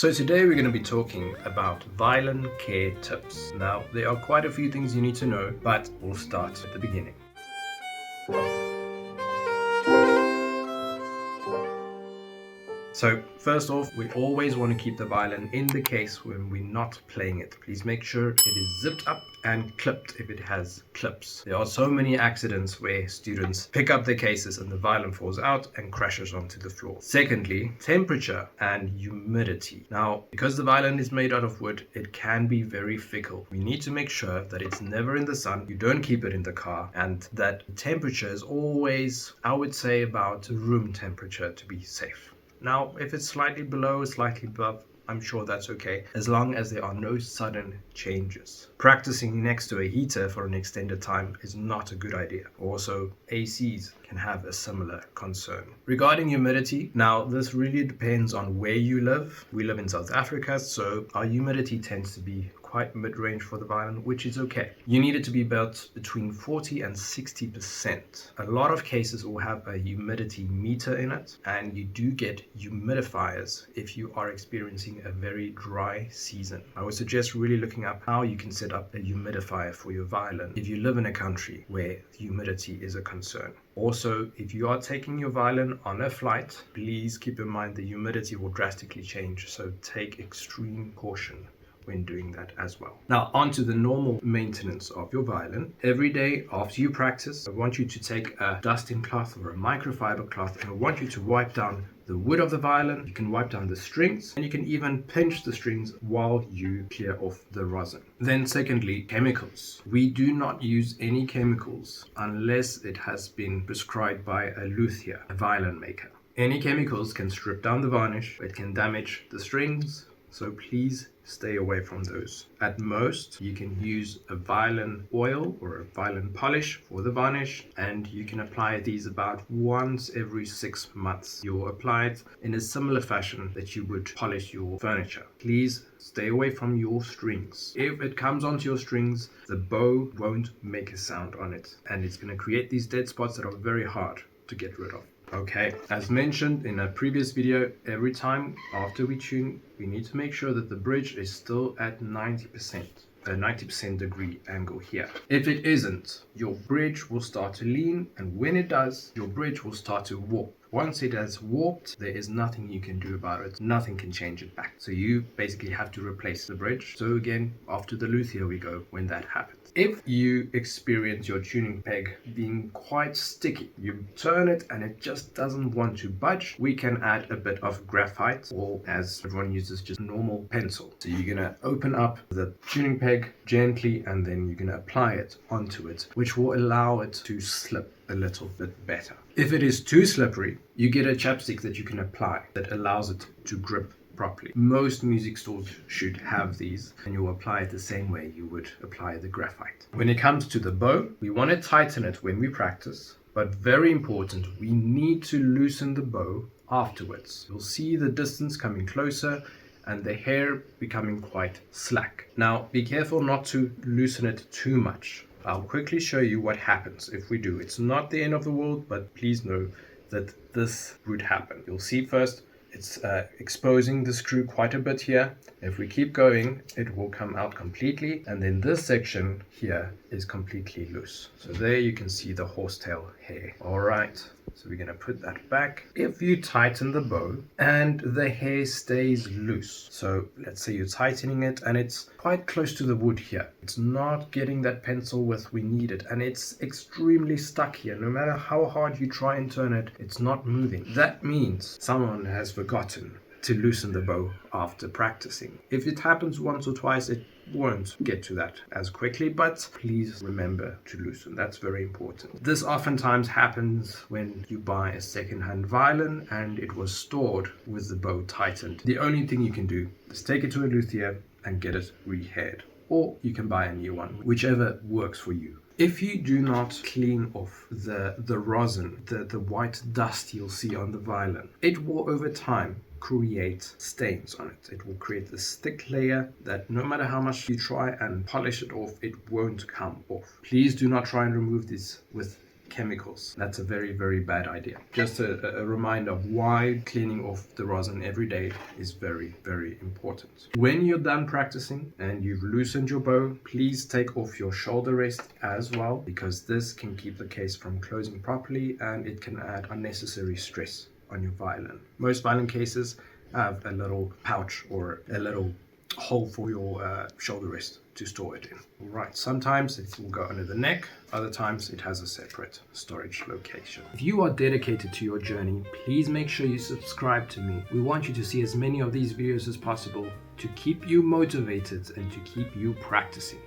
So today we're going to be talking about violin care tips. Now, there are quite a few things you need to know, but we'll start at the beginning. So first off, we always want to keep the violin in the case when we're not playing it. Please make sure it is zipped up and clipped if it has clips. There are so many accidents where students pick up their cases and the violin falls out and crashes onto the floor. Secondly, temperature and humidity. Now, because the violin is made out of wood, it can be very fickle. We need to make sure that it's never in the sun, you don't keep it in the car, and that the temperature is always, I would say, about room temperature to be safe. Now, if it's slightly below, slightly above, I'm sure that's okay, as long as there are no sudden changes. Practicing next to a heater for an extended time is not a good idea. Also, ACs can have a similar concern. Regarding humidity, now this really depends on where you live. We live in South Africa, so our humidity tends to be quite mid-range for the violin, which is okay. You need it to be about between 40 and 60%. A lot of cases will have a humidity meter in it, and you do get humidifiers if you are experiencing a very dry season. I would suggest really looking up how you can set up a humidifier for your violin if you live in a country where humidity is a concern. Also, if you are taking your violin on a flight, please keep in mind the humidity will drastically change, so take extreme caution when doing that as well. Now, on to the normal maintenance of your violin. Every day after you practice, I want you to take a dusting cloth or a microfiber cloth, and I want you to wipe down the wood of the violin. You can wipe down the strings, and you can even pinch the strings while you clear off the rosin. Then secondly, chemicals. We do not use any chemicals unless it has been prescribed by a luthier, a violin maker. Any chemicals can strip down the varnish, it can damage the strings, so please stay away from those. At most, you can use a violin oil or a violin polish for the varnish, and you can apply these about once every 6 months. You'll apply it in a similar fashion that you would polish your furniture. Please stay away from your strings. If it comes onto your strings, the bow won't make a sound on it, and it's going to create these dead spots that are very hard to get rid of. Okay, as mentioned in a previous video, every time after we tune, we need to make sure that the bridge is still at 90%, a 90% degree angle here. If it isn't, your bridge will start to lean, and when it does, your bridge will start to warp. Once it has warped, there is nothing you can do about it. Nothing can change it back. So you basically have to replace the bridge. So again, after the luthier we go when that happens. If you experience your tuning peg being quite sticky, you turn it and it just doesn't want to budge, we can add a bit of graphite, or as everyone uses, just normal pencil. So you're gonna open up the tuning peg gently, and then you're gonna apply it onto it, which will allow it to slip a little bit better. If it is too slippery, you get a chapstick that you can apply that allows it to grip properly. Most music stores should have these, and you'll apply it the same way you would apply the graphite. When it comes to the bow, we want to tighten it when we practice, but very important, we need to loosen the bow afterwards. You'll see the distance coming closer and the hair becoming quite slack. Now, be careful not to loosen it too much. I'll quickly show you what happens if we do. It's not the end of the world, but please know that this would happen. You'll see first, it's exposing the screw quite a bit here. If we keep going, it will come out completely, and then this section here is completely loose. So there you can see the horsetail hair. All right, so we're gonna put that back. If you tighten the bow and the hair stays loose, so let's say you're tightening it and it's quite close to the wood here, it's not getting that pencil width we need it, and it's extremely stuck here. No matter how hard you try and turn it, it's not moving. That means someone has forgotten to loosen the bow after practicing. If it happens once or twice, it won't get to that as quickly, but please remember to loosen. That's very important. This oftentimes happens when you buy a second-hand violin and it was stored with the bow tightened. The only thing you can do is take it to a luthier and get it re-haired, or you can buy a new one, whichever works for you. If you do not clean off the rosin, the white dust you'll see on the violin, it will over time create stains on it. It will create this thick layer that no matter how much you try and polish it off, it won't come off. Please do not try and remove this with chemicals. That's a very, very bad idea. Just a reminder of why cleaning off the rosin every day is very, very important. When you're done practicing and you've loosened your bow, please take off your shoulder rest as well, because this can keep the case from closing properly and it can add unnecessary stress on your violin. Most violin cases have a little pouch or a little hole for your shoulder rest to store it in. Alright, sometimes it will go under the neck, other times it has a separate storage location. If you are dedicated to your journey, please make sure you subscribe to me. We want you to see as many of these videos as possible to keep you motivated and to keep you practicing.